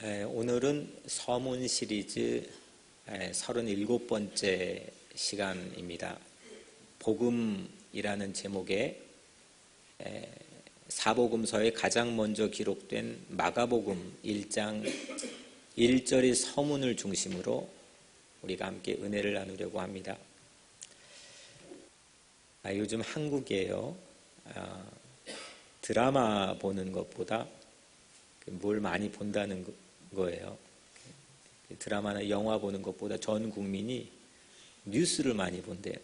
오늘은 서문 시리즈 37번째 시간입니다. 복음이라는 제목의 사복음서에 가장 먼저 기록된 마가복음 1장 1절의 서문을 중심으로 우리가 함께 은혜를 나누려고 합니다. 요즘 한국에요, 드라마 보는 것보다 뭘 많이 본다는 거예요. 드라마나 영화 보는 것보다 전 국민이 뉴스를 많이 본대요.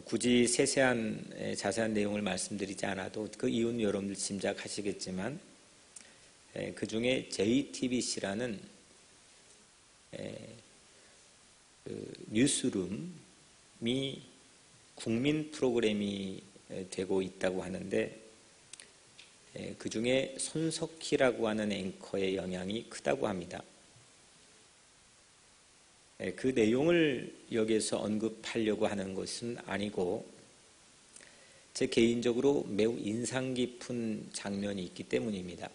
굳이 세세한 자세한 내용을 말씀드리지 않아도 그 이유는 여러분들 짐작하시겠지만 그 중에 JTBC라는 뉴스룸이 국민 프로그램이 되고 있다고 하는데 그 중에 손석희라고 하는 앵커의 영향이 크다고 합니다. 그 내용을 여기에서 언급하려고 하는 것은 아니고 제 개인적으로 매우 인상 깊은 장면이 있기 때문입니다.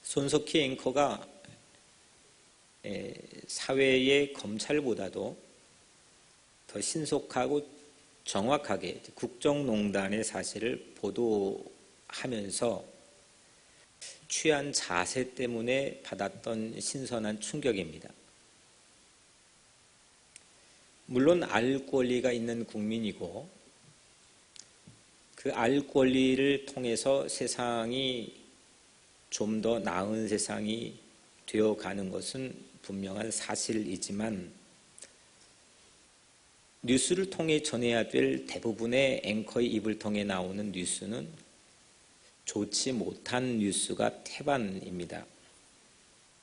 손석희 앵커가 사회의 검찰보다도 더 신속하고 정확하게 국정농단의 사실을 보도하면서 취한 자세 때문에 받았던 신선한 충격입니다. 물론 알 권리가 있는 국민이고 그 알 권리를 통해서 세상이 좀 더 나은 세상이 되어가는 것은 분명한 사실이지만 뉴스를 통해 전해야 될 대부분의 앵커의 입을 통해 나오는 뉴스는 좋지 못한 뉴스가 태반입니다.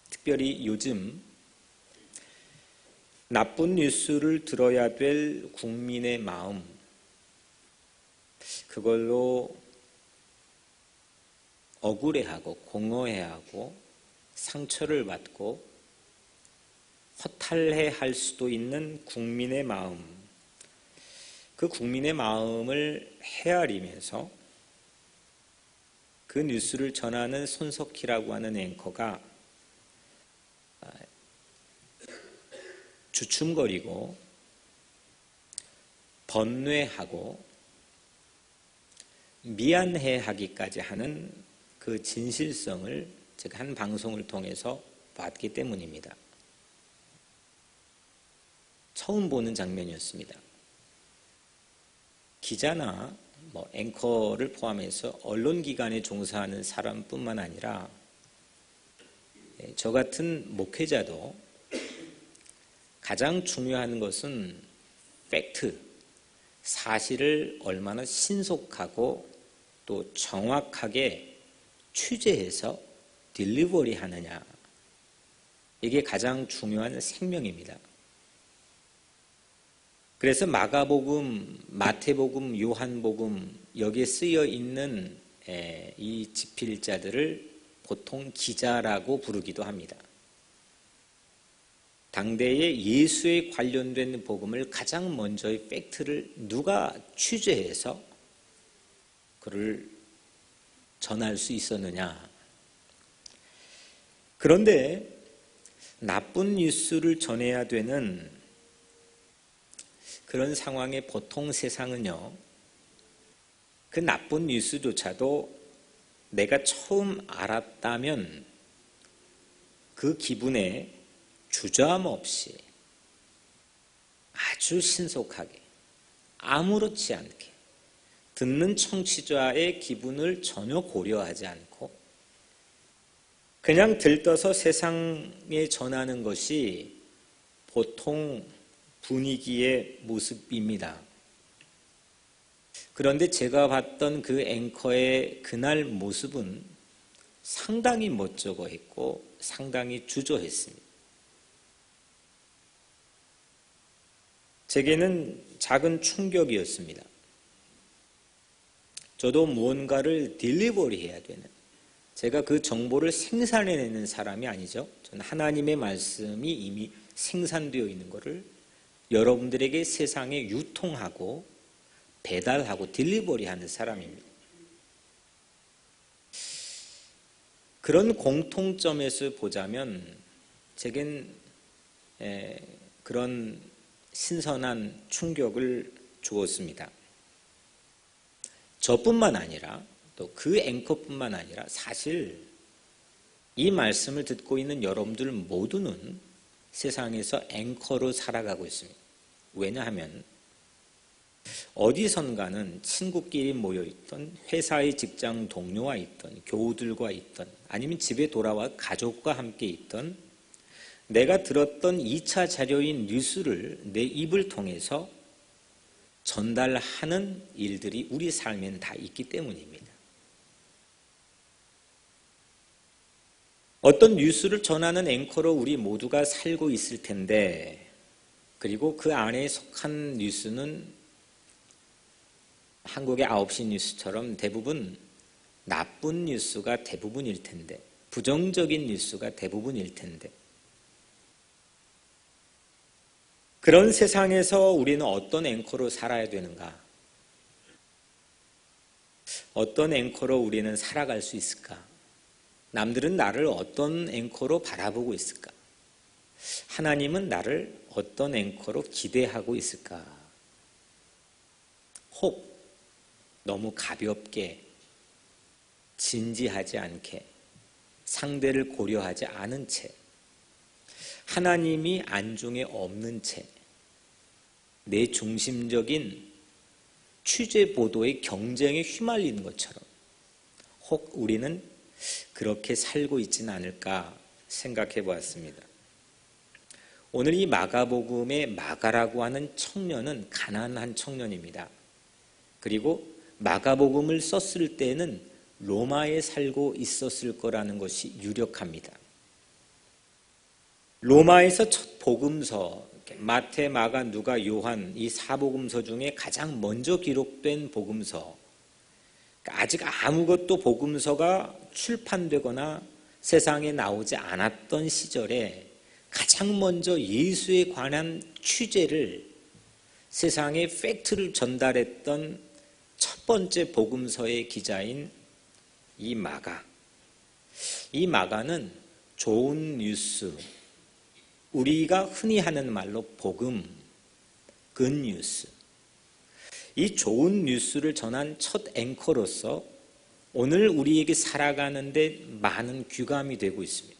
특별히 요즘 나쁜 뉴스를 들어야 될 국민의 마음, 그걸로 억울해하고 공허해하고 상처를 받고 허탈해할 수도 있는 국민의 마음, 그 국민의 마음을 헤아리면서 그 뉴스를 전하는 손석희라고 하는 앵커가 주춤거리고 번뇌하고 미안해하기까지 하는 그 진실성을 제가 한 방송을 통해서 봤기 때문입니다. 처음 보는 장면이었습니다. 기자나 앵커를 포함해서 언론기관에 종사하는 사람뿐만 아니라 저 같은 목회자도 가장 중요한 것은 팩트, 사실을 얼마나 신속하고 또 정확하게 취재해서 딜리버리 하느냐, 이게 가장 중요한 생명입니다. 그래서 마가복음, 마태복음, 요한복음 여기에 쓰여 있는 이 집필자들을 보통 기자라고 부르기도 합니다. 당대에 예수에 관련된 복음을 가장 먼저의 팩트를 누가 취재해서 그를 전할 수 있었느냐. 그런데 나쁜 뉴스를 전해야 되는 그런 상황에 보통 세상은요, 그 나쁜 뉴스조차도 내가 처음 알았다면 그 기분에 주저함 없이 아주 신속하게 아무렇지 않게 듣는 청취자의 기분을 전혀 고려하지 않고 그냥 들떠서 세상에 전하는 것이 보통 분위기의 모습입니다. 그런데 제가 봤던 그 앵커의 그날 모습은 상당히 멋쩍어했고 상당히 주저했습니다. 제게는 작은 충격이었습니다. 저도 무언가를 딜리버리 해야 되는, 제가 그 정보를 생산해내는 사람이 아니죠. 저는 하나님의 말씀이 이미 생산되어 있는 것을 여러분들에게 세상에 유통하고 배달하고 딜리버리 하는 사람입니다. 그런 공통점에서 보자면 제겐 그런 신선한 충격을 주었습니다. 저뿐만 아니라 또 그 앵커뿐만 아니라 사실 이 말씀을 듣고 있는 여러분들 모두는 세상에서 앵커로 살아가고 있습니다. 왜냐하면 어디선가는 친구끼리 모여있던, 회사의 직장 동료와 있던, 교우들과 있던, 아니면 집에 돌아와 가족과 함께 있던, 내가 들었던 2차 자료인 뉴스를 내 입을 통해서 전달하는 일들이 우리 삶에는 다 있기 때문입니다. 어떤 뉴스를 전하는 앵커로 우리 모두가 살고 있을 텐데, 그리고 그 안에 속한 뉴스는 한국의 9시 뉴스처럼 대부분 나쁜 뉴스가 대부분일 텐데, 부정적인 뉴스가 대부분일 텐데, 그런 세상에서 우리는 어떤 앵커로 살아야 되는가? 어떤 앵커로 우리는 살아갈 수 있을까? 남들은 나를 어떤 앵커로 바라보고 있을까? 하나님은 나를 어떤 앵커로 기대하고 있을까? 혹 너무 가볍게, 진지하지 않게, 상대를 고려하지 않은 채, 하나님이 안중에 없는 채, 내 중심적인 취재 보도의 경쟁에 휘말리는 것처럼 혹 우리는 그렇게 살고 있지는 않을까 생각해 보았습니다. 오늘 이 마가복음의 마가라고 하는 청년은 가난한 청년입니다. 그리고 마가복음을 썼을 때는 로마에 살고 있었을 거라는 것이 유력합니다. 로마에서 첫 복음서, 마태, 마가, 누가, 요한 이 4복음서 중에 가장 먼저 기록된 복음서, 아직 아무것도 복음서가 출판되거나 세상에 나오지 않았던 시절에 가장 먼저 예수에 관한 취재를, 세상에 팩트를 전달했던 첫 번째 복음서의 기자인 이 마가. 이 마가는 좋은 뉴스, 우리가 흔히 하는 말로 복음, 굿뉴스, 이 좋은 뉴스를 전한 첫 앵커로서 오늘 우리에게 살아가는데 많은 귀감이 되고 있습니다.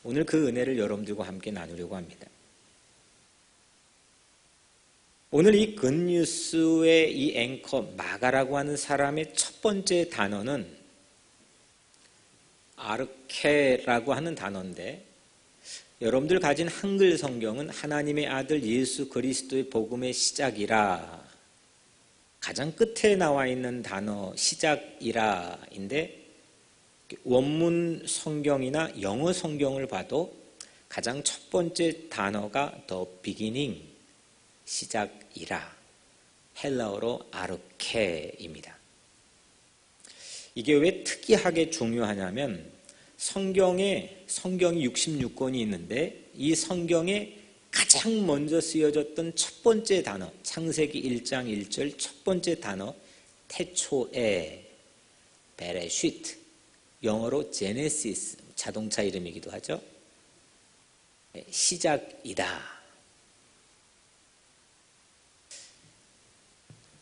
오늘 그 은혜를 여러분들과 함께 나누려고 합니다. 오늘 이 굿뉴스의 이 앵커 마가라고 하는 사람의 첫 번째 단어는 아르케라고 하는 단어인데, 여러분들 가진 한글 성경은 하나님의 아들 예수 그리스도의 복음의 시작이라, 가장 끝에 나와 있는 단어 시작이라인데, 원문 성경이나 영어 성경을 봐도 가장 첫 번째 단어가 the beginning, 시작이라, 헬라어로 아르케입니다. 이게 왜 특이하게 중요하냐면 성경이 66권이 있는데 이 성경에 가장 먼저 쓰여졌던 첫 번째 단어, 창세기 1장 1절 첫 번째 단어 태초에, 베레시트, 영어로 제네시스, 자동차 이름이기도 하죠. 시작이다.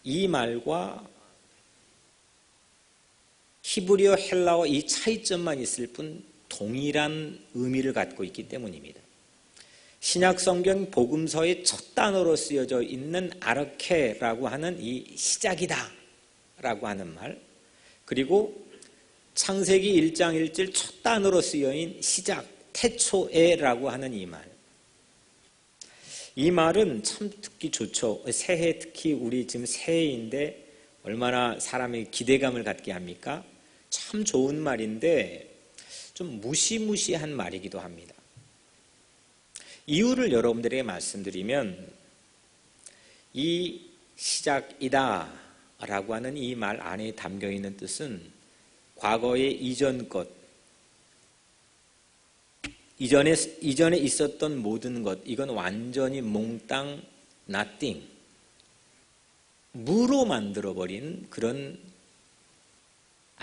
이 말과 히브리어, 헬라어 이 차이점만 있을 뿐 동일한 의미를 갖고 있기 때문입니다. 신약성경 복음서의 첫 단어로 쓰여져 있는 아르케라고 하는 이 시작이다 라고 하는 말, 그리고 창세기 1장 1절 첫 단어로 쓰여인 시작, 태초에라고 하는 이 말, 이 말은 참 듣기 좋죠. 새해, 특히 우리 지금 새해인데 얼마나 사람의 기대감을 갖게 합니까? 참 좋은 말인데 좀 무시무시한 말이기도 합니다. 이유를 여러분들에게 말씀드리면, 이 시작이다 라고 하는 이 말 안에 담겨 있는 뜻은 과거의 이전 것, 이전에 있었던 모든 것, 이건 완전히 몽땅 nothing, 무로 만들어버린 그런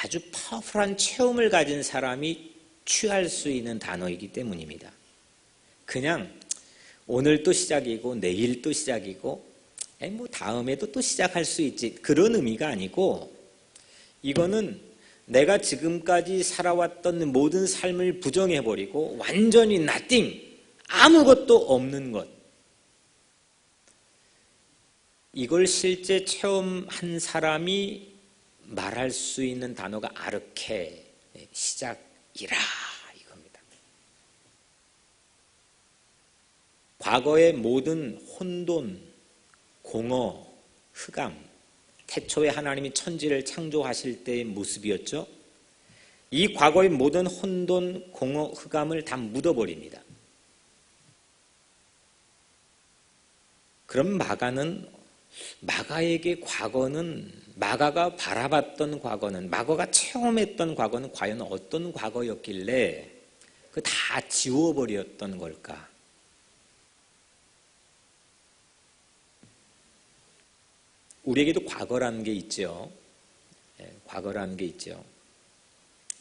아주 파워풀한 체험을 가진 사람이 취할 수 있는 단어이기 때문입니다. 그냥 오늘 또 시작이고 내일 또 시작이고 뭐 다음에도 또 시작할 수 있지, 그런 의미가 아니고, 이거는 내가 지금까지 살아왔던 모든 삶을 부정해버리고 완전히 nothing, 아무것도 없는 것, 이걸 실제 체험한 사람이 말할 수 있는 단어가 아르케, 시작이라, 이겁니다. 과거의 모든 혼돈, 공허, 흑암, 태초에 하나님이 천지를 창조하실 때의 모습이었죠. 이 과거의 모든 혼돈, 공허, 흑암을 다 묻어버립니다. 그럼 마가에게 과거는, 마가가 바라봤던 과거는, 마가가 체험했던 과거는 과연 어떤 과거였길래 그 다 지워버렸던 걸까? 우리에게도 과거라는 게 있죠. 과거라는 게 있죠.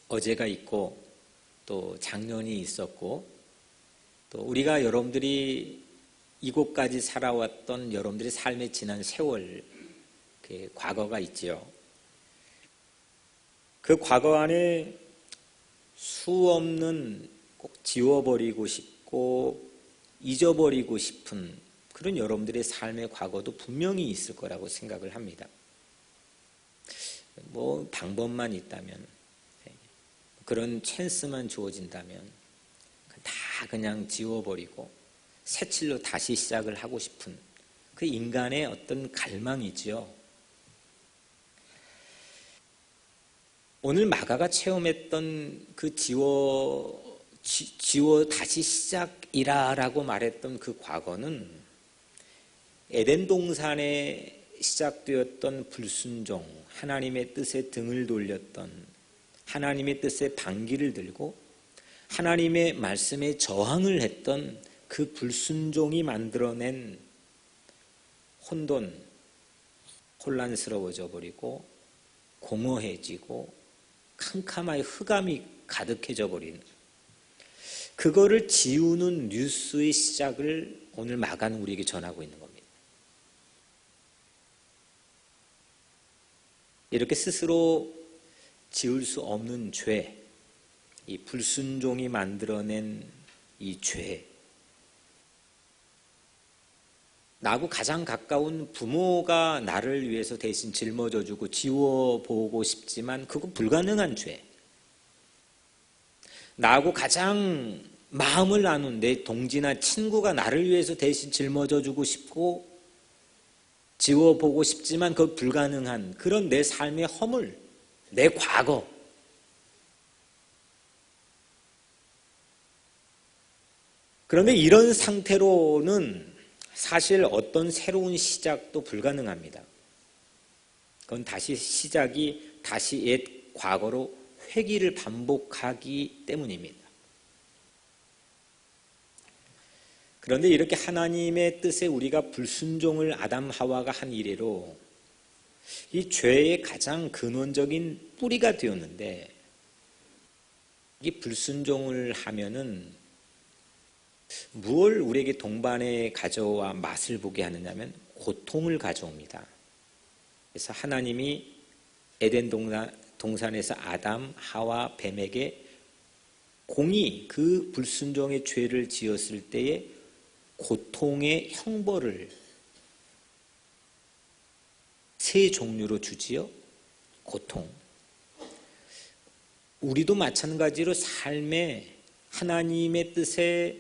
어제가 있고 또 작년이 있었고 또 우리가 여러분들이 이곳까지 살아왔던 여러분들의 삶의 지난 세월, 그 과거가 있죠. 그 과거 안에 수없는 꼭 지워버리고 싶고 잊어버리고 싶은 그런 여러분들의 삶의 과거도 분명히 있을 거라고 생각을 합니다. 뭐 방법만 있다면, 그런 찬스만 주어진다면 다 그냥 지워버리고 새칠로 다시 시작을 하고 싶은 그 인간의 어떤 갈망이지요. 오늘 마가가 체험했던 그 지워 다시 시작이라라고 말했던 그 과거는 에덴 동산에 시작되었던 불순종, 하나님의 뜻에 등을 돌렸던, 하나님의 뜻에 반기를 들고 하나님의 말씀에 저항을 했던 그 불순종이 만들어낸 혼돈, 혼란스러워져 버리고 공허해지고 캄캄하게 흑암이 가득해져 버리는, 그거를 지우는 뉴스의 시작을 오늘 마가는 우리에게 전하고 있는 겁니다. 이렇게 스스로 지울 수 없는 죄, 이 불순종이 만들어낸 이 죄, 나하고 가장 가까운 부모가 나를 위해서 대신 짊어져주고 지워보고 싶지만 그건 불가능한 죄, 나하고 가장 마음을 나눈 내 동지나 친구가 나를 위해서 대신 짊어져주고 싶고 지워보고 싶지만 그건 불가능한 그런 내 삶의 허물, 내 과거, 그런데 이런 상태로는 사실 어떤 새로운 시작도 불가능합니다. 그건 다시 시작이 다시 옛 과거로 회귀를 반복하기 때문입니다. 그런데 이렇게 하나님의 뜻에 우리가 불순종을 아담 하와가 한 이래로 이 죄의 가장 근원적인 뿌리가 되었는데, 이 불순종을 하면은 무엇을 우리에게 동반에 가져와 맛을 보게 하느냐면 고통을 가져옵니다. 그래서 하나님이 에덴 동산에서 아담, 하와, 뱀에게 공의, 그 불순종의 죄를 지었을 때에 고통의 형벌을 세 종류로 주지요. 고통. 우리도 마찬가지로 삶에 하나님의 뜻에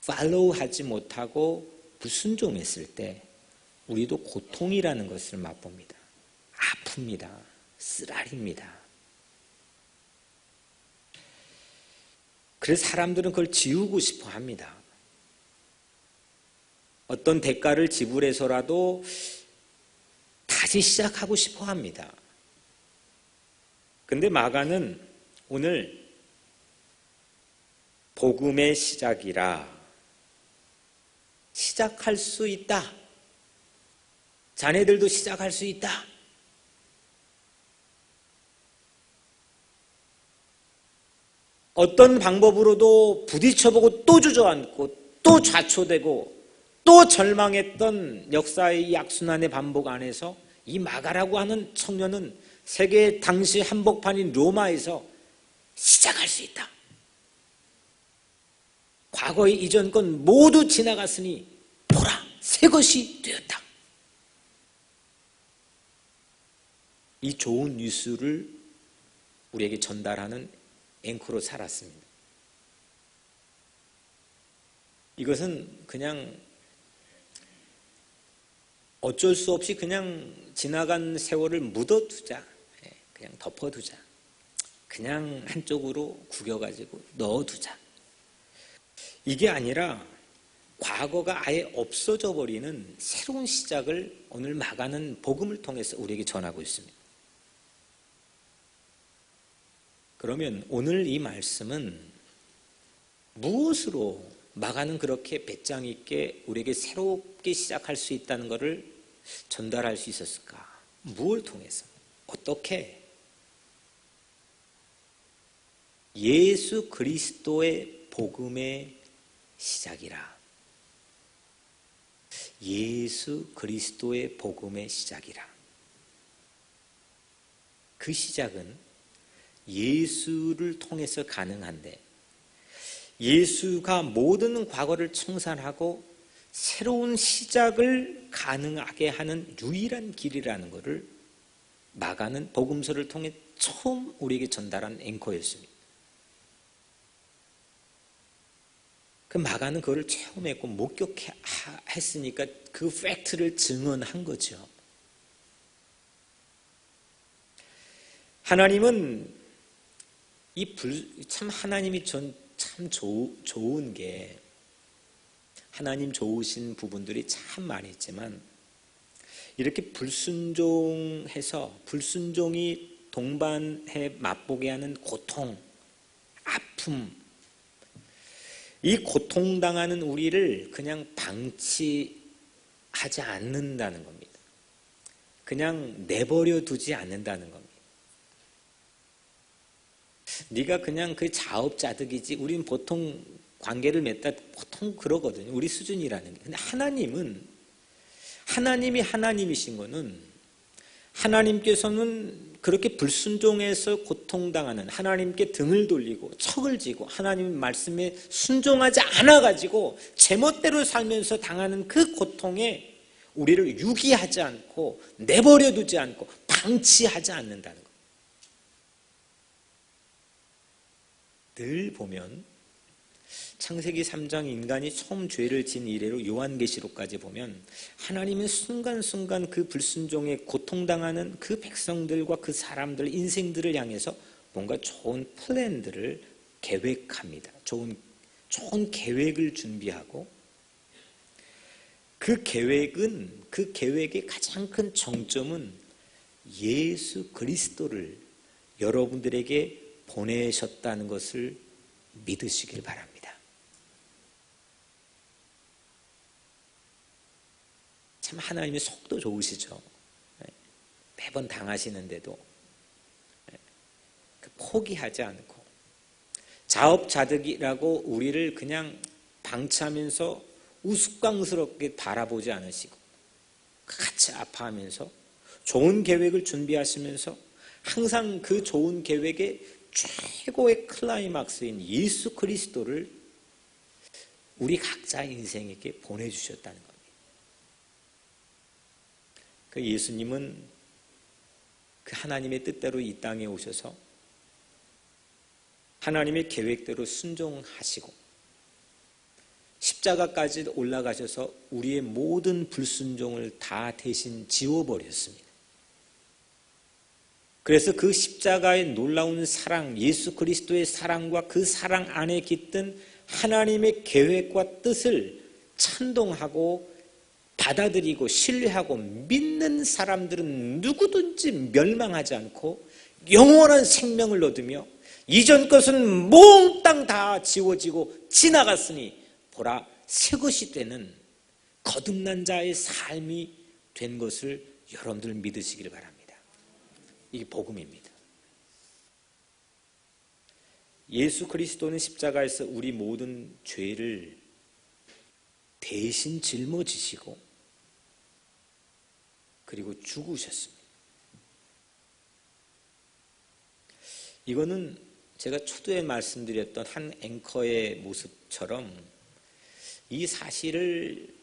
팔로우 하지 못하고 불순종했을 때 우리도 고통이라는 것을 맛봅니다. 아픕니다. 쓰라립니다. 그래서 사람들은 그걸 지우고 싶어 합니다. 어떤 대가를 지불해서라도 다시 시작하고 싶어 합니다. 근데 마가는 오늘 복음의 시작이라, 시작할 수 있다. 자네들도 시작할 수 있다. 어떤 방법으로도 부딪혀보고 또 주저앉고 또 좌초되고 또 절망했던 역사의 악순환의 반복 안에서 이 마가라고 하는 청년은 세계 당시 한복판인 로마에서 시작할 수 있다. 과거의 이전 건 모두 지나갔으니 보라, 새 것이 되었다. 이 좋은 뉴스를 우리에게 전달하는 앵커로 살았습니다. 이것은 그냥 어쩔 수 없이 그냥 지나간 세월을 묻어두자, 그냥 덮어두자, 그냥 한쪽으로 구겨가지고 넣어두자, 이게 아니라 과거가 아예 없어져 버리는 새로운 시작을 오늘 마가는 복음을 통해서 우리에게 전하고 있습니다. 그러면 오늘 이 말씀은 무엇으로 마가는 그렇게 배짱 있게 우리에게 새롭게 시작할 수 있다는 것을 전달할 수 있었을까? 무엇을 통해서? 어떻게? 예수 그리스도의 복음의 시작이라. 예수 그리스도의 복음의 시작이라. 그 시작은 예수를 통해서 가능한데, 예수가 모든 과거를 청산하고 새로운 시작을 가능하게 하는 유일한 길이라는 것을 마가는 복음서를 통해 처음 우리에게 전달한 앵커였습니다. 그 마가는 그걸 체험했고 목격했으니까 그 팩트를 증언한 거죠. 하나님은 참 하나님이 참 좋은 게, 하나님 좋으신 부분들이 참 많이 있지만 이렇게 불순종해서 불순종이 동반해 맛보게 하는 고통, 아픔, 이 고통당하는 우리를 그냥 방치하지 않는다는 겁니다. 그냥 내버려 두지 않는다는 겁니다. 네가 그냥 그 자업자득이지, 우리는 보통 관계를 맺다 보통 그러거든요. 우리 수준이라는 게. 근데 하나님이 하나님이신 거는, 하나님께서는 그렇게 불순종해서 고통당하는, 하나님께 등을 돌리고 척을 지고 하나님 말씀에 순종하지 않아가지고 제멋대로 살면서 당하는 그 고통에 우리를 유기하지 않고 내버려 두지 않고 방치하지 않는다는 것. 늘 보면 창세기 3장 인간이 처음 죄를 진 이래로 요한계시록까지 보면 하나님은 순간순간 그 불순종에 고통당하는 그 백성들과 그 사람들, 인생들을 향해서 뭔가 좋은 플랜들을 계획합니다. 좋은 계획을 준비하고, 그 계획의 가장 큰 정점은 예수 그리스도를 여러분들에게 보내셨다는 것을 믿으시길 바랍니다. 참 하나님의 속도 좋으시죠. 매번 당하시는데도 포기하지 않고, 자업자득이라고 우리를 그냥 방치하면서 우스꽝스럽게 바라보지 않으시고 같이 아파하면서 좋은 계획을 준비하시면서 항상 그 좋은 계획의 최고의 클라이막스인 예수 그리스도를 우리 각자 인생에게 보내주셨다는 겁니다. 그 예수님은 그 하나님의 뜻대로 이 땅에 오셔서 하나님의 계획대로 순종하시고 십자가까지 올라가셔서 우리의 모든 불순종을 다 대신 지워버렸습니다. 그래서 그 십자가의 놀라운 사랑, 예수 그리스도의 사랑과 그 사랑 안에 깃든 하나님의 계획과 뜻을 찬동하고 받아들이고 신뢰하고 믿는 사람들은 누구든지 멸망하지 않고 영원한 생명을 얻으며 이전 것은 몽땅 다 지워지고 지나갔으니 보라 새 것이 되는 거듭난 자의 삶이 된 것을 여러분들 믿으시기를 바랍니다. 이게 복음입니다. 예수 그리스도는 십자가에서 우리 모든 죄를 대신 짊어지시고 그리고 죽으셨습니다. 이거는 제가 초두에 말씀드렸던 한 앵커의 모습처럼 이 사실을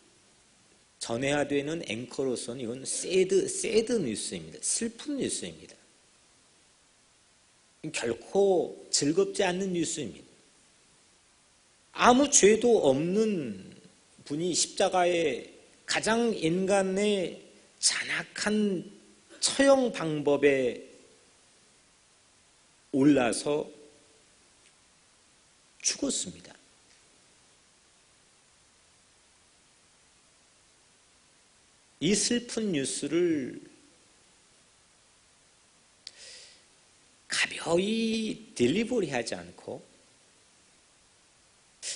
전해야 되는 앵커로서는 이건 새드 뉴스입니다. 슬픈 뉴스입니다. 결코 즐겁지 않는 뉴스입니다. 아무 죄도 없는 분이 십자가의 가장 인간의 잔악한 처형 방법에 올라서 죽었습니다. 이 슬픈 뉴스를 가벼이 딜리버리하지 않고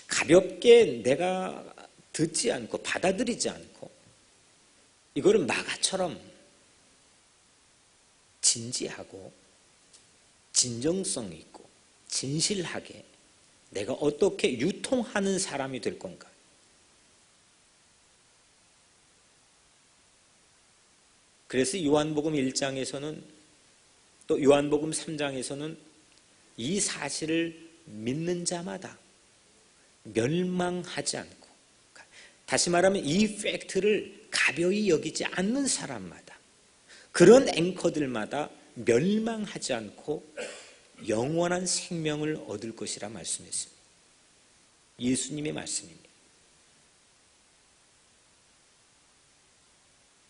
가볍게 내가 듣지 않고 받아들이지 않고 이거를 마가처럼 진지하고 진정성 있고 진실하게 내가 어떻게 유통하는 사람이 될 건가? 그래서 요한복음 1장에서는 또 요한복음 3장에서는 이 사실을 믿는 자마다 멸망하지 않고, 다시 말하면 이 팩트를 가벼이 여기지 않는 사람마다, 그런 앵커들마다 멸망하지 않고 영원한 생명을 얻을 것이라 말씀했습니다. 예수님의 말씀입니다.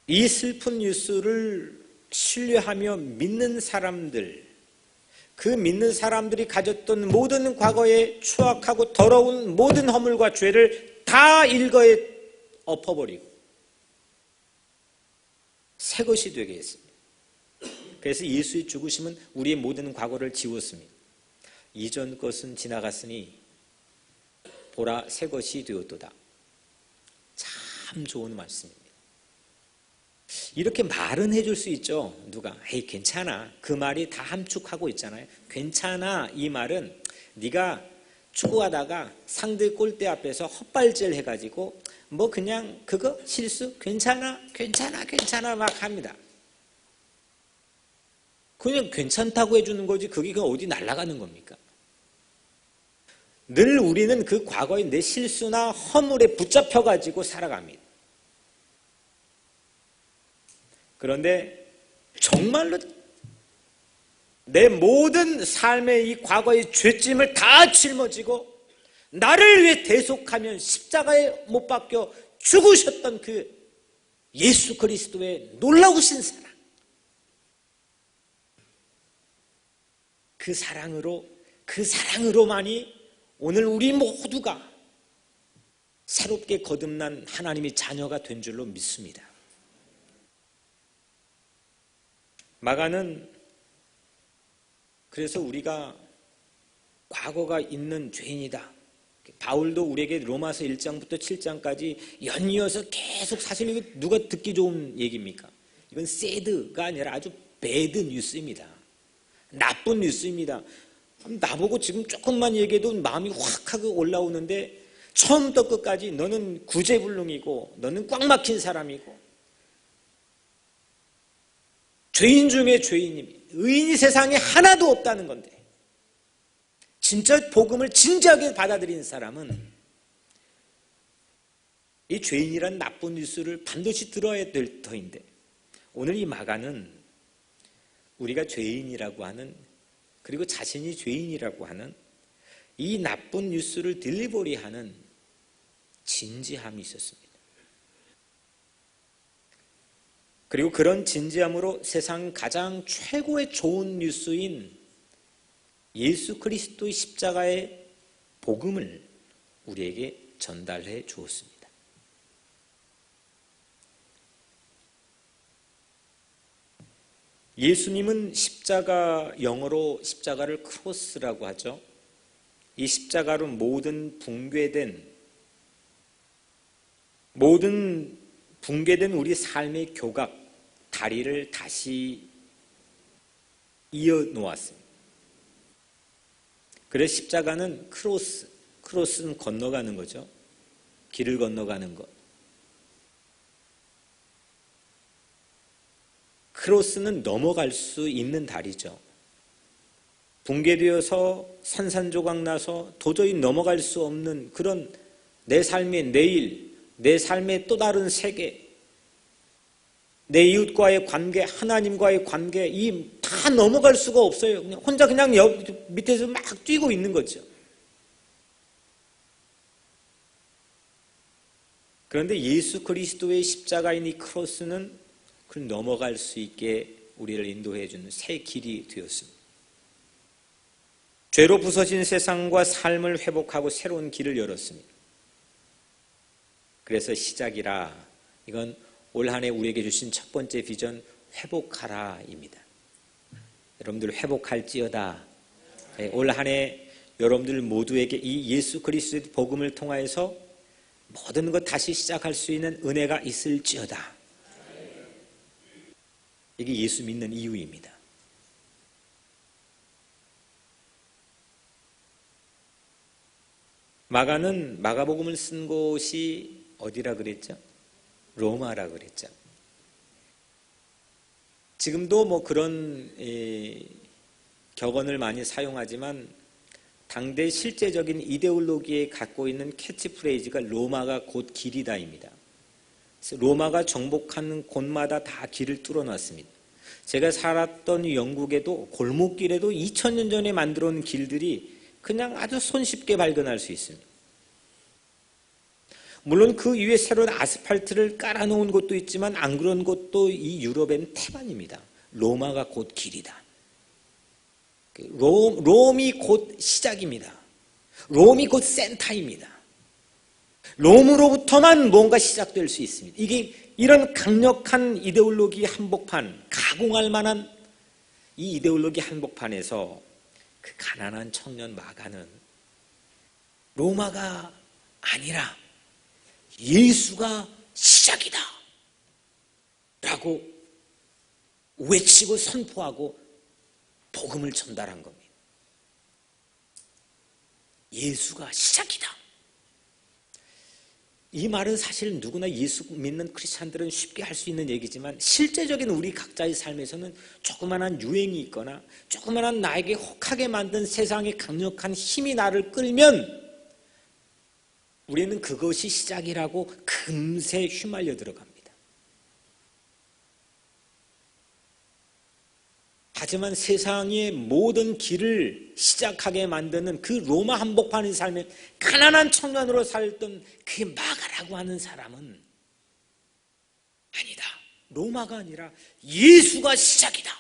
이 슬픈 뉴스를 신뢰하며 믿는 사람들, 그 믿는 사람들이 가졌던 모든 과거의 추악하고 더러운 모든 허물과 죄를 다 일거에 엎어버리고 새 것이 되게 했습니다. 그래서 예수의 죽으심은 우리의 모든 과거를 지웠습니다. 이전 것은 지나갔으니 보라 새 것이 되었도다. 참 좋은 말씀입니다. 이렇게 말은 해줄 수 있죠. 누가 에이 괜찮아, 그 말이 다 함축하고 있잖아요. 괜찮아, 이 말은 네가 축구하다가 상대 골대 앞에서 헛발질 해가지고 뭐 그냥 그거 실수 괜찮아 막 합니다. 그냥 괜찮다고 해주는 거지 그게 어디 날아가는 겁니까? 늘 우리는 그 과거의 내 실수나 허물에 붙잡혀가지고 살아갑니다. 그런데 정말로 내 모든 삶의 이 과거의 죄짐을 다 짊어지고 나를 위해 대속하면 십자가에 못 박혀 죽으셨던 그 예수 그리스도의 놀라우신 사랑, 그 사랑으로만이 오늘 우리 모두가 새롭게 거듭난 하나님의 자녀가 된 줄로 믿습니다. 마가는 그래서 우리가 과거가 있는 죄인이다. 바울도 우리에게 로마서 1장부터 7장까지 연이어서 계속, 사실 이거 누가 듣기 좋은 얘기입니까? 이건 새드가 아니라 아주 배드 뉴스입니다. 나쁜 뉴스입니다. 나보고 지금 조금만 얘기해도 마음이 확 하고 올라오는데 처음부터 끝까지 너는 구제불능이고 너는 꽉 막힌 사람이고 죄인 중에 죄인입니다. 의인이 세상에 하나도 없다는 건데, 진짜 복음을 진지하게 받아들인 사람은 이 죄인이란 나쁜 뉴스를 반드시 들어야 될 터인데, 오늘 이 마가는 우리가 죄인이라고 하는, 그리고 자신이 죄인이라고 하는 이 나쁜 뉴스를 딜리버리하는 진지함이 있었습니다. 그리고 그런 진지함으로 세상 가장 최고의 좋은 뉴스인 예수 그리스도의 십자가의 복음을 우리에게 전달해 주었습니다. 예수님은 십자가, 영어로 십자가를 크로스라고 하죠. 이 십자가로 모든 붕괴된 우리 삶의 교각, 다리를 다시 이어 놓았습니다. 그래서 십자가는 크로스는 건너가는 거죠. 길을 건너가는 것. 크로스는 넘어갈 수 있는 다리죠. 붕괴되어서 산산조각 나서 도저히 넘어갈 수 없는 그런 내 삶의 내일, 내 삶의 또 다른 세계, 내 이웃과의 관계, 하나님과의 관계, 이 다 넘어갈 수가 없어요. 혼자 그냥 밑에서 막 뛰고 있는 거죠. 그런데 예수 그리스도의 십자가인 이 크로스는 그걸 넘어갈 수 있게 우리를 인도해 주는 새 길이 되었습니다. 죄로 부서진 세상과 삶을 회복하고 새로운 길을 열었습니다. 그래서 시작이라, 이건 올 한 해 우리에게 주신 첫 번째 비전, 회복하라입니다. 여러분들 회복할지어다. 올 한 해 여러분들 모두에게 이 예수 그리스도의 복음을 통하여서 모든 것 다시 시작할 수 있는 은혜가 있을지어다. 이게 예수 믿는 이유입니다. 마가는 마가복음을 쓴 곳이 어디라 그랬죠? 로마라 그랬죠. 지금도 뭐 그런 격언을 많이 사용하지만 당대 실제적인 이데올로기에 갖고 있는 캐치프레이즈가 로마가 곧 길이다입니다. 그래서 로마가 정복하는 곳마다 다 길을 뚫어놨습니다. 제가 살았던 영국에도 골목길에도 2000년 전에 만들어 놓은 길들이 그냥 아주 손쉽게 발견할 수 있습니다. 물론 그 위에 새로운 아스팔트를 깔아놓은 곳도 있지만 안 그런 곳도 이 유럽엔 태반입니다. 로마가 곧 길이다. 롬이 곧 시작입니다. 롬이 곧 센터입니다. 롬으로부터만 뭔가 시작될 수 있습니다. 이게 이런 강력한 이데올로기 한복판, 가공할 만한 이 이데올로기 한복판에서 그 가난한 청년 마가는 로마가 아니라 예수가 시작이다 라고 외치고 선포하고 복음을 전달한 겁니다. 예수가 시작이다. 이 말은 사실 누구나 예수 믿는 크리스찬들은 쉽게 할 수 있는 얘기지만 실제적인 우리 각자의 삶에서는 조그만한 유행이 있거나 조그만한 나에게 혹하게 만든 세상의 강력한 힘이 나를 끌면 우리는 그것이 시작이라고 금세 휘말려 들어갑니다. 하지만 세상의 모든 길을 시작하게 만드는 그 로마 한복판의 삶에 가난한 청년으로 살던 그 마가라고 하는 사람은 아니다. 로마가 아니라 예수가 시작이다.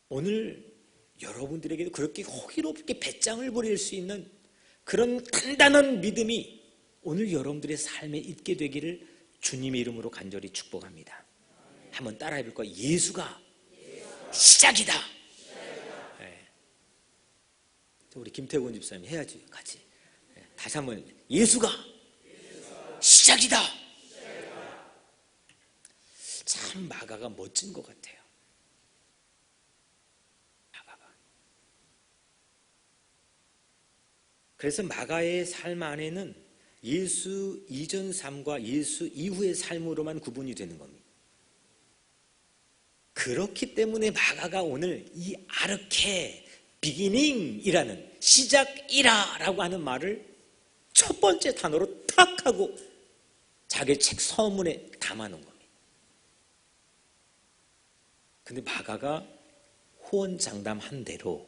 오늘 여러분들에게도 그렇게 호기롭게 배짱을 부릴 수 있는 그런 단단한 믿음이 오늘 여러분들의 삶에 있게 되기를 주님의 이름으로 간절히 축복합니다. 한번 따라해 볼 거예요. 예수가 시작이다. 네. 우리 김태곤 집사님 해야지 같이. 네. 다시 한번 예수가 시작이다. 참 마가가 멋진 것 같아요. 마가가. 그래서 마가의 삶 안에는 예수 이전 삶과 예수 이후의 삶으로만 구분이 되는 겁니다. 그렇기 때문에 마가가 오늘 이 아르케, 비기닝이라는 시작이라라고 하는 말을 첫 번째 단어로 탁 하고 자기 책 서문에 담아놓은 겁니다. 근데 마가가 호언장담한 대로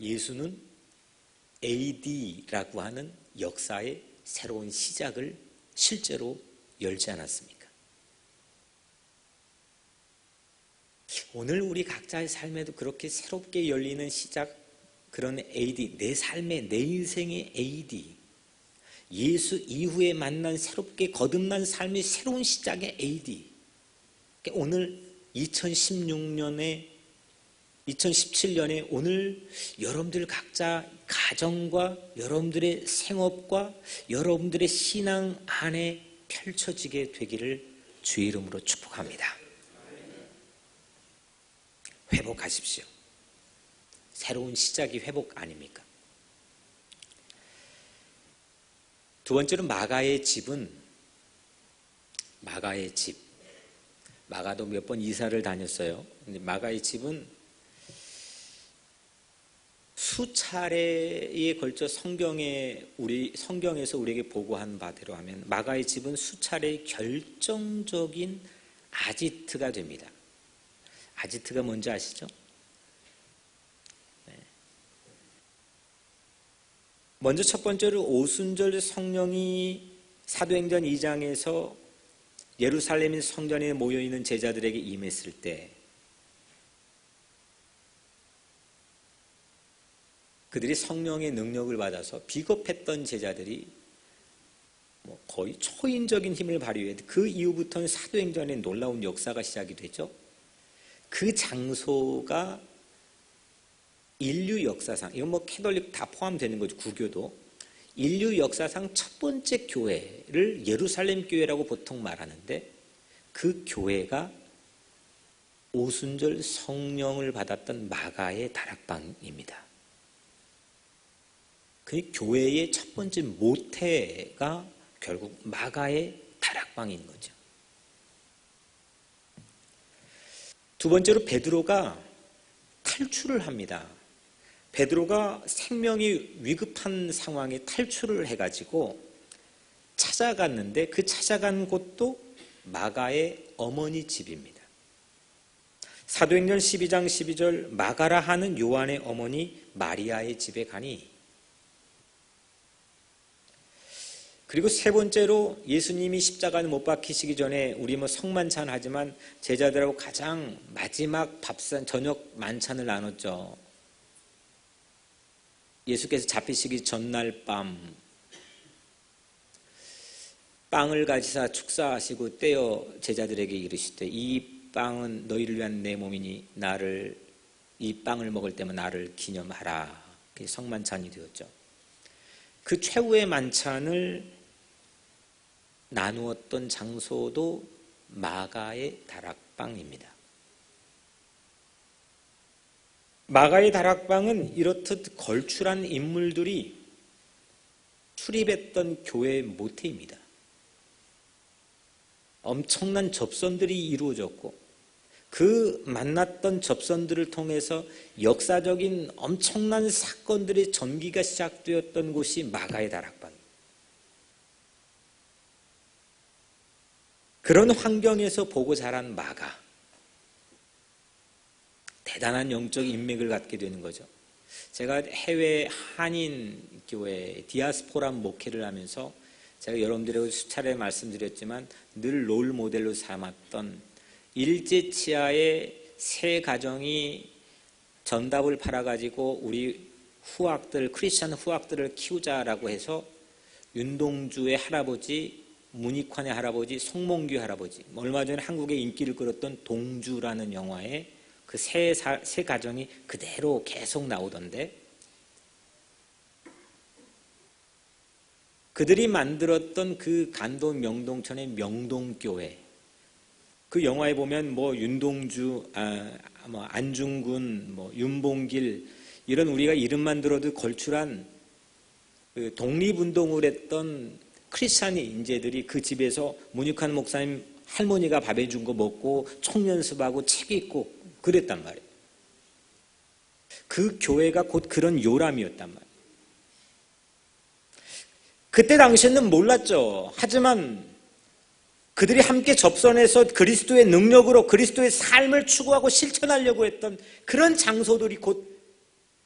예수는 AD라고 하는 역사의 새로운 시작을 실제로 열지 않았습니까? 오늘 우리 각자의 삶에도 그렇게 새롭게 열리는 시작, 그런 AD, 내 삶의, 내 인생의 AD, 예수 이후에 만난 새롭게 거듭난 삶의 새로운 시작의 AD. 오늘 2016년에 2017년에 오늘 여러분들 각자 가정과 여러분들의 생업과 여러분들의 신앙 안에 펼쳐지게 되기를 주의 이름으로 축복합니다. 회복하십시오. 새로운 시작이 회복 아닙니까? 두 번째로 마가의 집은 마가의 집. 마가도 몇 번 이사를 다녔어요. 근데 마가의 집은 수차례에 걸쳐 성경에서 우리에게 보고한 바대로 하면 마가의 집은 수차례 결정적인 아지트가 됩니다. 아지트가 뭔지 아시죠? 네. 먼저 첫 번째로 오순절 성령이 사도행전 2장에서 예루살렘 성전에 모여있는 제자들에게 임했을 때 그들이 성령의 능력을 받아서 비겁했던 제자들이 거의 초인적인 힘을 발휘했는데 그 이후부터는 사도행전에 놀라운 역사가 시작이 되죠. 그 장소가 인류 역사상, 이건 캐톨릭 다 포함되는 거죠. 구교도. 인류 역사상 첫 번째 교회를 예루살렘 교회라고 보통 말하는데 그 교회가 오순절 성령을 받았던 마가의 다락방입니다. 그 교회의 첫 번째 모태가 결국 마가의 다락방인 거죠. 두 번째로 베드로가 탈출을 합니다. 베드로가 생명이 위급한 상황에 탈출을 해가지고 찾아갔는데 그 찾아간 곳도 마가의 어머니 집입니다. 사도행전 12장 12절 마가라 하는 요한의 어머니 마리아의 집에 가니 그리고 세 번째로 예수님이 십자가에 못 박히시기 전에 우리 성만찬 하지만 제자들하고 가장 마지막 저녁 만찬을 나눴죠. 예수께서 잡히시기 전날 밤 빵을 가지사 축사하시고 떼어 제자들에게 이르시되 이 빵은 너희를 위한 내 몸이니 이 빵을 먹을 때면 나를 기념하라. 그게 성만찬이 되었죠. 그 최후의 만찬을 나누었던 장소도 마가의 다락방입니다. 마가의 다락방은 이렇듯 걸출한 인물들이 출입했던 교회의 모태입니다. 엄청난 접선들이 이루어졌고 그 만났던 접선들을 통해서 역사적인 엄청난 사건들의 전기가 시작되었던 곳이 마가의 다락방입니다. 그런 환경에서 보고 자란 마가 대단한 영적 인맥을 갖게 되는 거죠. 제가 해외 한인 교회 디아스포라 목회를 하면서 제가 여러분들에게 수차례 말씀드렸지만 늘 롤 모델로 삼았던 일제치하의 세 가정이 전답을 팔아가지고 우리 크리스찬 후학들을 키우자라고 해서 윤동주의 할아버지, 문익환의 할아버지, 송몽규 할아버지, 얼마 전에 한국에 인기를 끌었던 동주라는 영화에 그 세 가정이 그대로 계속 나오던데 그들이 만들었던 그 간도 명동천의 명동교회 그 영화에 보면 윤동주, 안중근, 윤봉길 이런 우리가 이름만 들어도 걸출한 그 독립운동을 했던 크리스찬 인재들이 그 집에서 문익환 목사님 할머니가 밥 해준 거 먹고 총연습하고 책 읽고 그랬단 말이에요. 그 교회가 곧 그런 요람이었단 말이에요. 그때 당시에는 몰랐죠. 하지만 그들이 함께 접선해서 그리스도의 능력으로 그리스도의 삶을 추구하고 실천하려고 했던 그런 장소들이 곧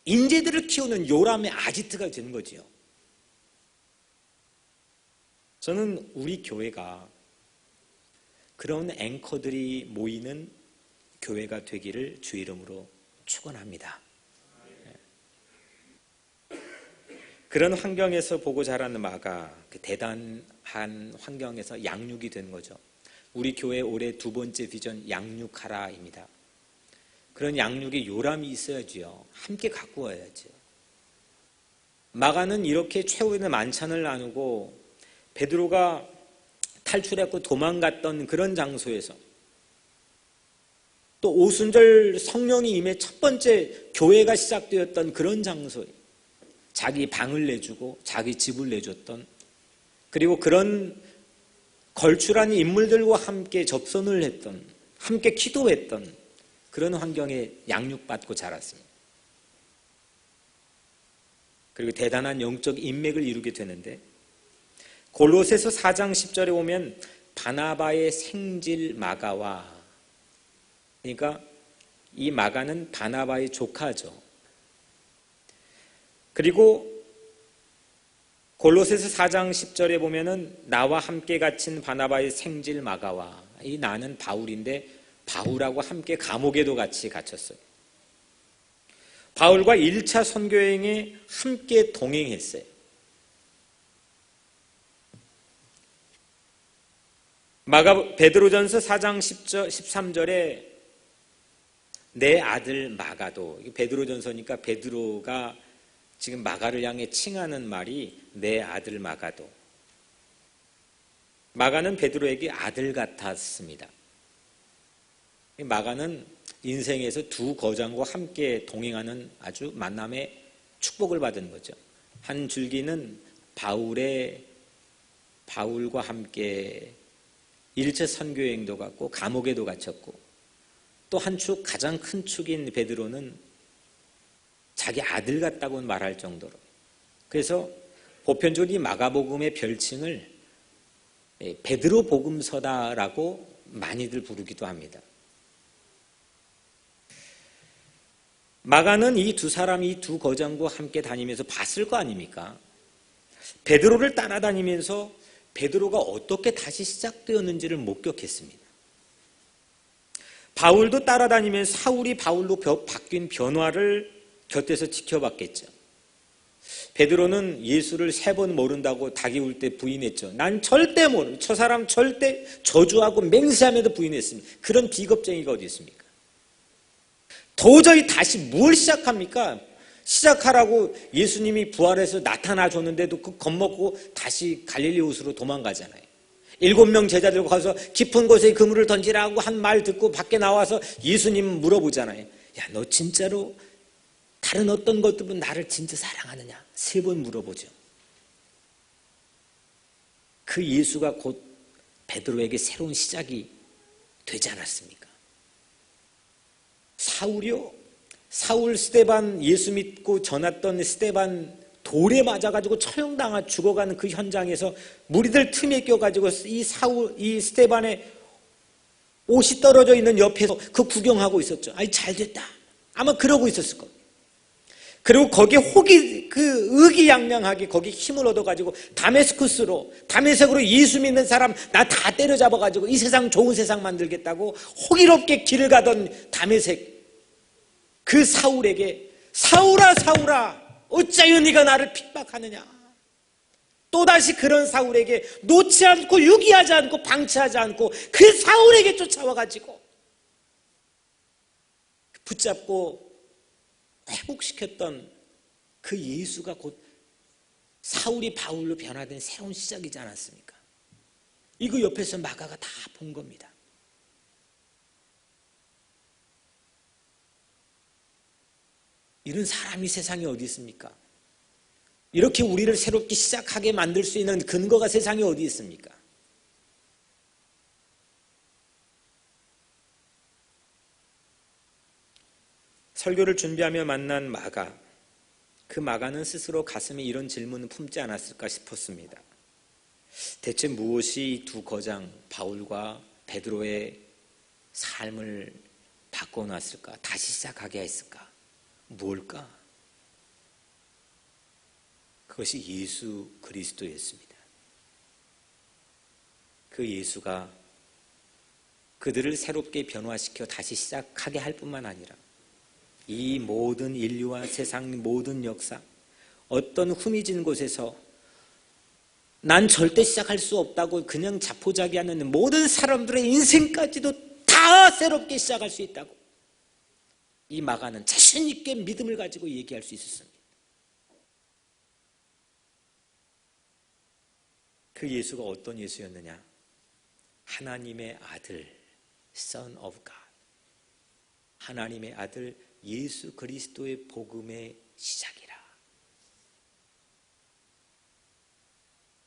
인재들을 키우는 요람의 아지트가 되는 거지요. 저는 우리 교회가 그런 앵커들이 모이는 교회가 되기를 주 이름으로 축원합니다. 그런 환경에서 보고 자라는 마가 그 대단한 환경에서 양육이 된 거죠. 우리 교회 올해 두 번째 비전 양육하라입니다. 그런 양육에 요람이 있어야지요. 함께 갖고 와야죠. 마가는 이렇게 최후의 만찬을 나누고 베드로가 탈출했고 도망갔던 그런 장소에서 또 오순절 성령이 임해 첫 번째 교회가 시작되었던 그런 장소에 자기 방을 내주고 자기 집을 내줬던, 그리고 그런 걸출한 인물들과 함께 접선을 했던, 함께 기도했던 그런 환경에 양육받고 자랐습니다. 그리고 대단한 영적 인맥을 이루게 되는데, 골로새서 4장 10절에 보면 바나바의 생질 마가와, 그러니까 이 마가는 바나바의 조카죠. 그리고 골로새서 4장 10절에 보면은 나와 함께 갇힌 바나바의 생질 마가와, 이 나는 바울인데 바울하고 함께 감옥에도 같이 갇혔어요. 바울과 1차 선교여행에 함께 동행했어요. 베드로전서 4장 13절에 내 아들 마가도, 베드로전서니까 베드로가 지금 마가를 향해 칭하는 말이 내 아들 마가도. 마가는 베드로에게 아들 같았습니다. 마가는 인생에서 두 거장과 함께 동행하는 아주 만남의 축복을 받은 거죠. 한 줄기는 바울과 함께 1차 선교여행도 갔고 감옥에도 갇혔고, 또 한 축, 가장 큰 축인 베드로는 자기 아들 같다고 말할 정도로, 그래서 보편적으로 이 마가복음의 별칭을 베드로 복음서다라고 많이들 부르기도 합니다. 마가는 이 두 사람이, 이 두 거장과 함께 다니면서 봤을 거 아닙니까? 베드로를 따라다니면서 베드로가 어떻게 다시 시작되었는지를 목격했습니다. 바울도 따라다니면서 사울이 바울로 바뀐 변화를 곁에서 지켜봤겠죠. 베드로는 예수를 3번 모른다고 닭이 울 때 부인했죠. 난 절대 모르, 저 사람 절대 저주하고 맹세하면서 부인했습니다. 그런 비겁쟁이가 어디 있습니까? 도저히 다시 뭘 시작합니까? 시작하라고 예수님이 부활해서 나타나 줬는데도 그 겁먹고 다시 갈릴리 호수로 도망가잖아요. 7명 제자들과 가서 깊은 곳에 그물을 던지라고 한 말 듣고 밖에 나와서 예수님 물어보잖아요. 야, 너 진짜로 다른 어떤 것들은 나를 진짜 사랑하느냐? 3번 물어보죠. 그 예수가 곧 베드로에게 새로운 시작이 되지 않았습니까? 사울이요? 사울 스데반, 예수 믿고 전했던 스데반 돌에 맞아가지고 처형당하 죽어가는 그 현장에서 무리들 틈에 껴가지고 이 스데반의 옷이 떨어져 있는 옆에서 그 구경하고 있었죠. 아이, 잘 됐다. 아마 그러고 있었을 겁니다. 그리고 거기에 의기양양하게 거기에 힘을 얻어가지고 다메섹으로 예수 믿는 사람 나 다 때려잡아가지고 이 세상 좋은 세상 만들겠다고 호기롭게 길을 가던 다메섹, 그 사울에게 사울아 사울아 어찌하여 네가 나를 핍박하느냐. 또다시 그런 사울에게 놓지 않고 유기하지 않고 방치하지 않고 그 사울에게 쫓아와가지고 붙잡고 회복시켰던 그 예수가 곧 사울이 바울로 변화된 새로운 시작이지 않았습니까? 이거 옆에서 마가가 다 본 겁니다. 이런 사람이 세상에 어디 있습니까? 이렇게 우리를 새롭게 시작하게 만들 수 있는 근거가 세상에 어디 있습니까? 설교를 준비하며 만난 마가, 그 마가는 스스로 가슴에 이런 질문을 품지 않았을까 싶었습니다. 대체 무엇이 이 두 거장 바울과 베드로의 삶을 바꿔놨을까? 다시 시작하게 했을까? 뭘까? 그것이 예수 그리스도였습니다. 그 예수가 그들을 새롭게 변화시켜 다시 시작하게 할 뿐만 아니라 이 모든 인류와 세상 모든 역사, 어떤 후미진 곳에서 난 절대 시작할 수 없다고 그냥 자포자기하는 모든 사람들의 인생까지도 다 새롭게 시작할 수 있다고 이 마가는 자신 있게 믿음을 가지고 얘기할 수 있었습니다. 그 예수가 어떤 예수였느냐? 하나님의 아들, Son of God. 하나님의 아들 예수 그리스도의 복음의 시작이라.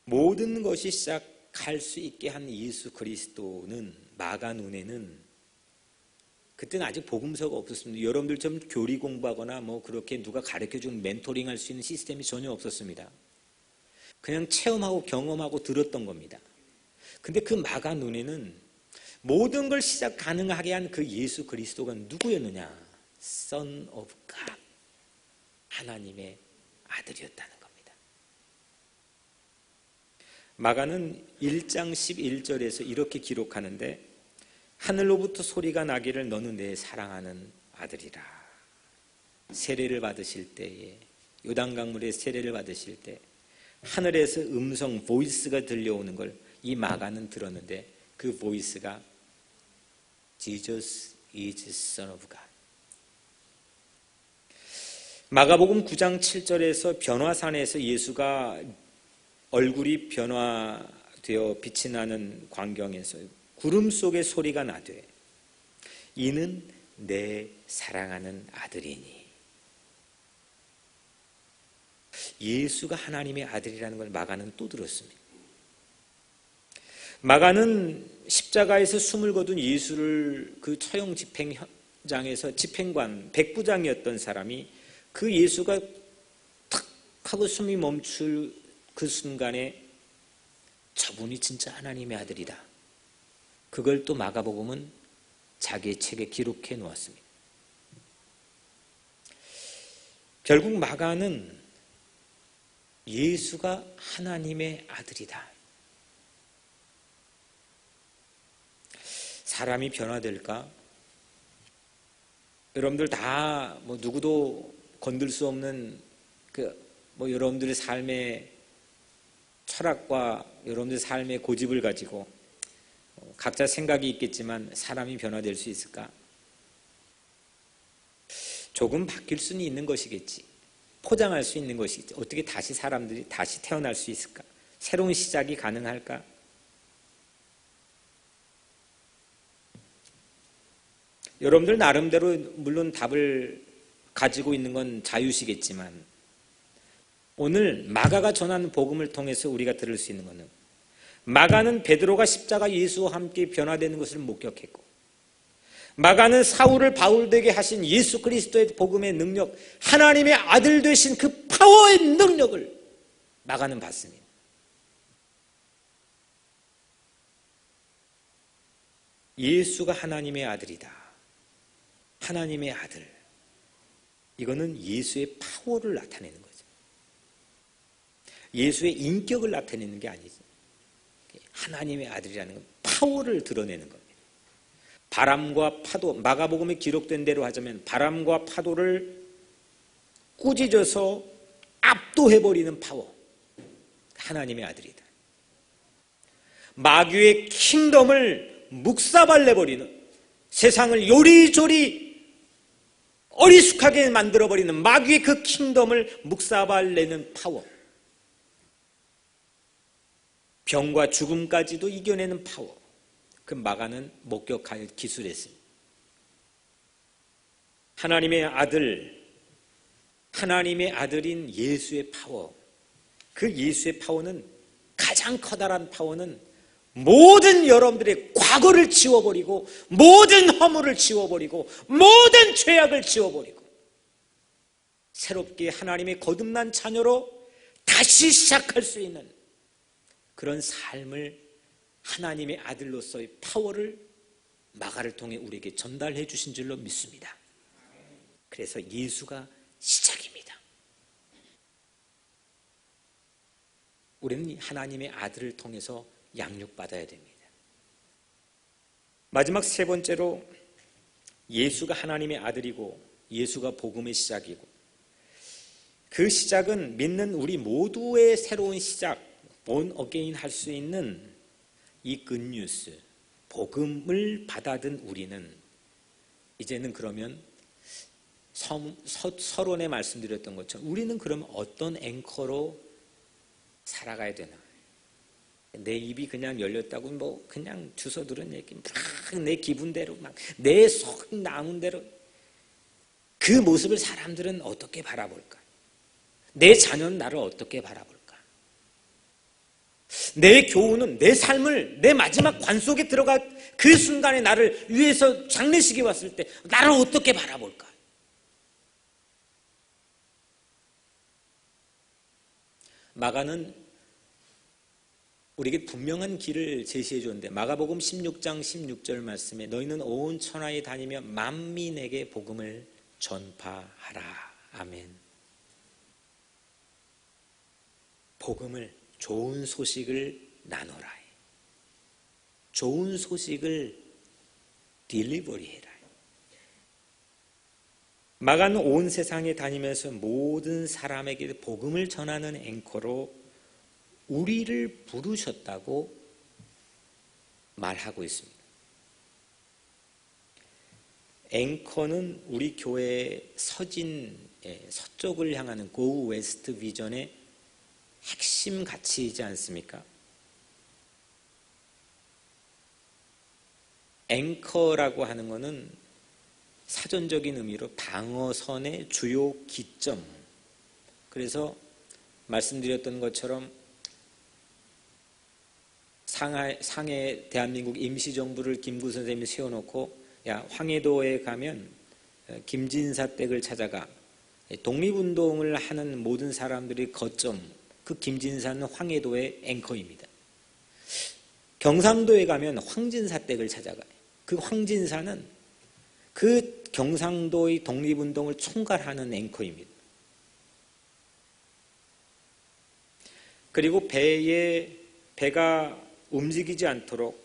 모든 것이 시작할 수 있게 한 예수 그리스도는 마가 눈에는 그때는 아직 복음서가 없었습니다. 여러분들처럼 교리 공부하거나 뭐 그렇게 누가 가르쳐준 멘토링 할 수 있는 시스템이 전혀 없었습니다. 그냥 체험하고 경험하고 들었던 겁니다. 근데 그 마가 눈에는 모든 걸 시작 가능하게 한 그 예수 그리스도가 누구였느냐? Son of God, 하나님의 아들이었다는 겁니다. 마가는 1장 11절에서 이렇게 기록하는데 하늘로부터 소리가 나기를 너는 내 사랑하는 아들이라. 세례를 받으실 때에 요단강물에 세례를 받으실 때 하늘에서 음성 보이스가 들려오는 걸 이 마가는 들었는데 그 보이스가 Jesus is Son of God. 마가복음 9장 7절에서 변화산에서 예수가 얼굴이 변화되어 빛이 나는 광경에서 구름 속에 소리가 나되 이는 내 사랑하는 아들이니. 예수가 하나님의 아들이라는 걸 마가는 또 들었습니다. 마가는 십자가에서 숨을 거둔 예수를 그 처형 집행 현장에서 집행관 백부장이었던 사람이 그 예수가 탁 하고 숨이 멈출 그 순간에 저분이 진짜 하나님의 아들이다. 그걸 또 마가복음은 자기의 책에 기록해 놓았습니다. 결국 마가는 예수가 하나님의 아들이다. 사람이 변화될까? 여러분들 다 뭐 누구도 건들 수 없는 뭐 여러분들의 삶의 철학과 여러분들의 삶의 고집을 가지고 각자 생각이 있겠지만 사람이 변화될 수 있을까? 조금 바뀔 수는 있는 것이겠지. 포장할 수 있는 것이겠지. 어떻게 다시 사람들이 다시 태어날 수 있을까? 새로운 시작이 가능할까? 여러분들 나름대로 물론 답을 가지고 있는 건 자유시겠지만 오늘 마가가 전하는 복음을 통해서 우리가 들을 수 있는 것은 마가는 베드로가 십자가 예수와 함께 변화되는 것을 목격했고 마가는 사울을 바울되게 하신 예수 그리스도의 복음의 능력, 하나님의 아들 되신 그 파워의 능력을 마가는 받습니다. 예수가 하나님의 아들이다. 하나님의 아들. 이거는 예수의 파워를 나타내는 거죠. 예수의 인격을 나타내는 게 아니죠. 하나님의 아들이라는 건 파워를 드러내는 겁니다. 바람과 파도, 마가복음에 기록된 대로 하자면 바람과 파도를 꾸짖어서 압도해버리는 파워. 하나님의 아들이다. 마귀의 킹덤을 묵사발내버리는, 세상을 요리조리 어리숙하게 만들어버리는 마귀의 그 킹덤을 묵사발내는 파워. 병과 죽음까지도 이겨내는 파워. 그 마가는 목격하여 기술했습니다. 하나님의 아들, 하나님의 아들인 예수의 파워. 그 예수의 파워는, 가장 커다란 파워는 모든 여러분들의 과거를 지워버리고 모든 허물을 지워버리고 모든 죄악을 지워버리고 새롭게 하나님의 거듭난 자녀로 다시 시작할 수 있는 그런 삶을 하나님의 아들로서의 파워를 마가를 통해 우리에게 전달해 주신 줄로 믿습니다. 그래서 예수가 시작입니다. 우리는 하나님의 아들을 통해서 양육받아야 됩니다. 마지막 세 번째로 예수가 하나님의 아들이고 예수가 복음의 시작이고 그 시작은 믿는 우리 모두의 새로운 시작, born again 할 수 있는 이 굿뉴스, 복음을 받아든 우리는 이제는 그러면 서론에 말씀드렸던 것처럼 우리는 그러면 어떤 앵커로 살아가야 되나? 내 입이 그냥 열렸다고 뭐 그냥 주워 들은 얘기 막 내 기분대로 막 내 속 나온 대로 그 모습을 사람들은 어떻게 바라볼까? 내 자녀는 나를 어떻게 바라볼까? 내 교우는 내 삶을 내 마지막 관 속에 들어가 그 순간에 나를 위해서 장례식에 왔을 때 나를 어떻게 바라볼까? 마가는 우리에게 분명한 길을 제시해 줬는데 마가복음 16장 16절 말씀에 너희는 온 천하에 다니며 만민에게 복음을 전파하라. 아멘. 복음을, 좋은 소식을 나누라. 좋은 소식을 딜리버리해라. 마가는 온 세상에 다니면서 모든 사람에게 복음을 전하는 앵커로 우리를 부르셨다고 말하고 있습니다. 앵커는 우리 교회의 서쪽을 향하는 Go West 비전의 핵심 가치이지 않습니까? 앵커라고 하는 것은 사전적인 의미로 방어선의 주요 기점. 그래서 말씀드렸던 것처럼 상해 대한민국 임시정부를 김구 선생님이 세워놓고 야 황해도에 가면 김진사 댁을 찾아가 독립운동을 하는 모든 사람들이 거점 그 김진사는 황해도의 앵커입니다. 경상도에 가면 황진사 댁을 찾아가요. 그 황진사는 그 경상도의 독립운동을 총괄하는 앵커입니다. 그리고 배가 움직이지 않도록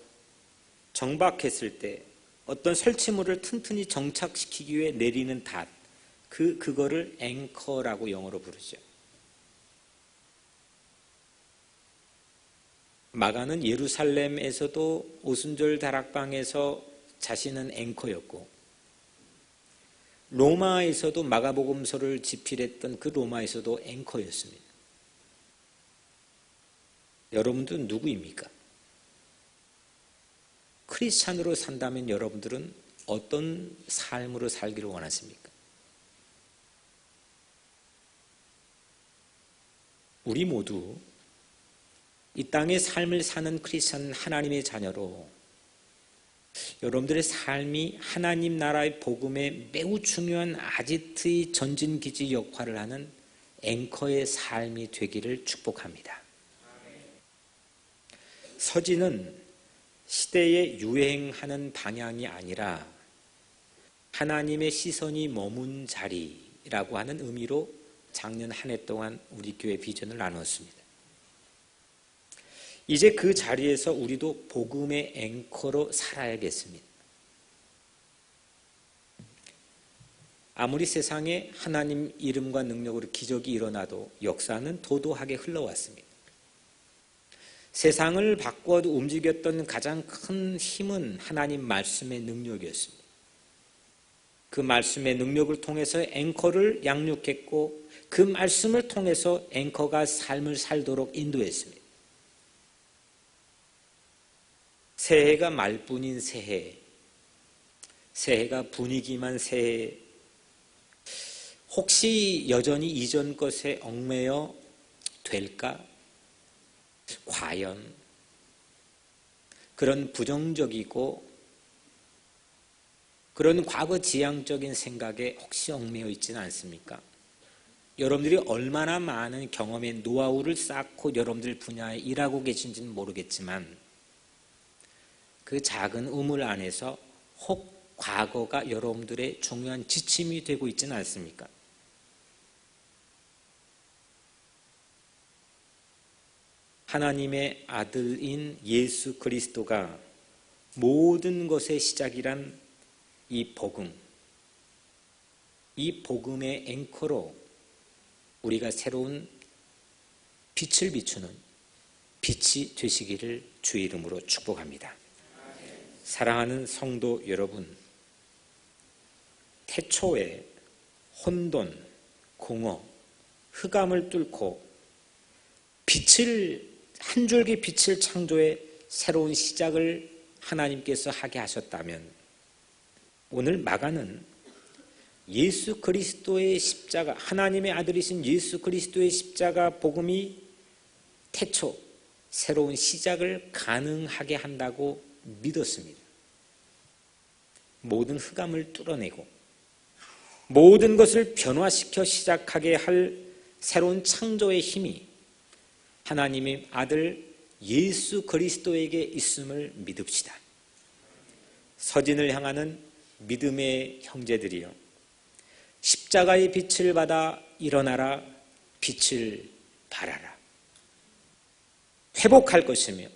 정박했을 때 어떤 설치물을 튼튼히 정착시키기 위해 내리는 닷, 그거를 앵커라고 영어로 부르죠. 마가는 예루살렘에서도 오순절 다락방에서 자신은 앵커였고 로마에서도 마가복음서를 집필했던 그 로마에서도 앵커였습니다. 여러분들은 누구입니까? 크리스찬으로 산다면 여러분들은 어떤 삶으로 살기를 원하십니까? 우리 모두 이 땅의 삶을 사는 크리스찬 하나님의 자녀로 여러분들의 삶이 하나님 나라의 복음에 매우 중요한 아지트의 전진기지 역할을 하는 앵커의 삶이 되기를 축복합니다. 서진은 시대에 유행하는 방향이 아니라 하나님의 시선이 머문 자리라고 하는 의미로 작년 한 해 동안 우리 교회 비전을 나눴습니다. 이제 그 자리에서 우리도 복음의 앵커로 살아야겠습니다. 아무리 세상에 하나님 이름과 능력으로 기적이 일어나도 역사는 도도하게 흘러왔습니다. 세상을 바꿔 움직였던 가장 큰 힘은 하나님 말씀의 능력이었습니다. 그 말씀의 능력을 통해서 앵커를 양육했고 그 말씀을 통해서 앵커가 삶을 살도록 인도했습니다. 새해가 말뿐인 새해가 분위기만 새해. 혹시 여전히 이전 것에 얽매여 될까? 과연 그런 부정적이고 그런 과거 지향적인 생각에 혹시 얽매여 있지는 않습니까? 여러분들이 얼마나 많은 경험의 노하우를 쌓고 여러분들 분야에 일하고 계신지는 모르겠지만 그 작은 우물 안에서 혹 과거가 여러분들의 중요한 지침이 되고 있지는 않습니까? 하나님의 아들인 예수 그리스도가 모든 것의 시작이란 이 복음, 이 복음의 앵커로 우리가 새로운 빛을 비추는 빛이 되시기를 주의 이름으로 축복합니다. 사랑하는 성도 여러분, 태초에 혼돈, 공허, 흑암을 뚫고 한 줄기 빛을 창조해 새로운 시작을 하나님께서 하게 하셨다면 오늘 마가는 예수 그리스도의 십자가, 하나님의 아들이신 예수 그리스도의 십자가 복음이 태초 새로운 시작을 가능하게 한다고 믿었습니다. 모든 흑암을 뚫어내고 모든 것을 변화시켜 시작하게 할 새로운 창조의 힘이 하나님의 아들 예수 그리스도에게 있음을 믿읍시다. 서진을 향하는 믿음의 형제들이여, 십자가의 빛을 받아 일어나라. 빛을 발하라. 회복할 것이며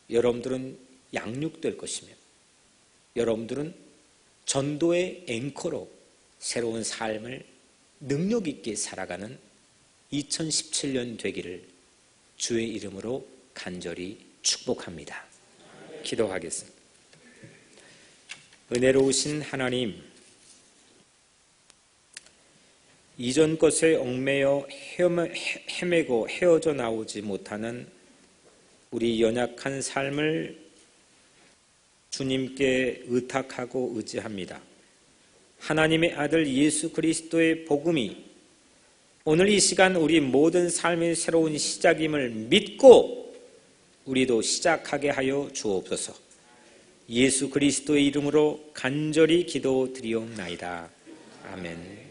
여러분들은 양육될 것이며 여러분들은 전도의 앵커로 새로운 삶을 능력 있게 살아가는 2017년 되기를 주의 이름으로 간절히 축복합니다. 기도하겠습니다. 은혜로우신 하나님, 이전 것에 얽매여 헤매고 헤어져 나오지 못하는 우리 연약한 삶을 주님께 의탁하고 의지합니다. 하나님의 아들 예수 그리스도의 복음이 오늘 이 시간 우리 모든 삶의 새로운 시작임을 믿고 우리도 시작하게 하여 주옵소서. 예수 그리스도의 이름으로 간절히 기도드리옵나이다. 아멘.